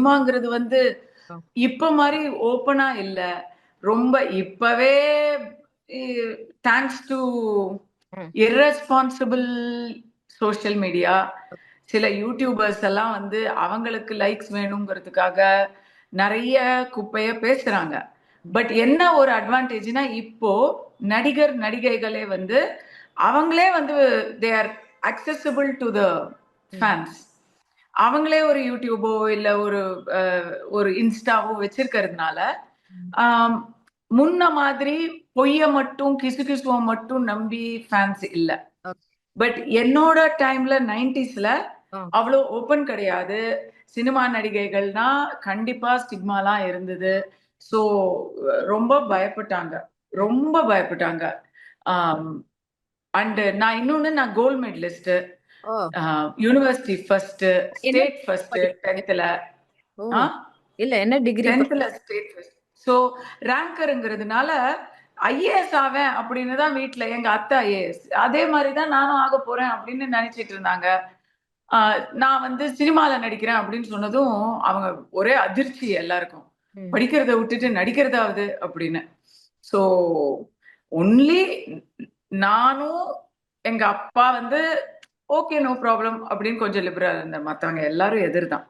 சினிமாங்கிறது வந்து ஆ. இப்ப மாதிரி ஓப்பனா இல்ல. ரொம்ப இப்பவே தேங்க்ஸ் டு ம். irresponsible சோஷியல் மீடியா, சில யூடியூபர்ஸ் எல்லாம் வந்து அவங்களுக்கு லைக்ஸ் வேணுங்கிறதுக்காக நிறைய குப்பைய பேசுறாங்க. பட் என்ன ஒரு அட்வான்டேஜ்னா இப்போ நடிகர் நடிகைகளே வந்து அவங்களே வந்து they are accessible to the ம். ஃபேன்ஸ். அவங்களே ஒரு யூடியூபோ இல்ல ஒரு இன்ஸ்டாவோ வச்சிருக்கிறதுனால ம். ஆம், முன்ன மாதிரி பொய்ய மட்டும் கிசுகிசுவ மட்டும் நம்பி ஃபேன்ஸ் இல்ல. ஓகே. பட் என்னோட டைம்ல 90ஸ்ல ஆ. அவ்வளோ ஓப்பன் கிடையாது. சினிமா நடிகைகள்னா கண்டிப்பா ஸ்டிக்மாலாம் இருந்தது. ஸோ ரொம்ப பயப்பட்டாங்க. ம். ரொம்ப பயப்பட்டாங்க. அண்ட் நான் கோல்ட் மெடலிஸ்ட், ஓ! யூனிவர்சிட்டி ஃபர்ஸ்ட், என்ன ஸ்டேட் ஃபர்ஸ்ட் படிக்கிறீங்க? 10th. ஓ! ஆ இல்ல என்ன degree 10th state first. So ரேங்கருங்கிறதுனால ஐஏஎஸ் ஆவேன் அப்படின்னு தான் வீட்ல எங்க அத்தை ஐஏஎஸ். அதே மாதிரி தான் நானும் ஆக போறேன் அப்படின்னு நினைச்சிட்டு இருந்தாங்க. நான் வந்து சினிமால நடிக்கிறேன் அப்படின்னு சொன்னதும் அவங்க ஒரே அதிர்ச்சி எல்லாருக்கும். ம். படிக்கிறத விட்டுட்டு நடிக்கிறதாவது அப்படின்னு. ஸோ ஒன்லி நானும் எங்க அப்பா வந்து ஓகே நோ ப்ராப்ளம் அப்படின்னு கொஞ்சம் லிபரலா இருந்தார். மத்தவங்க எல்லாரும் எதிர்தான்.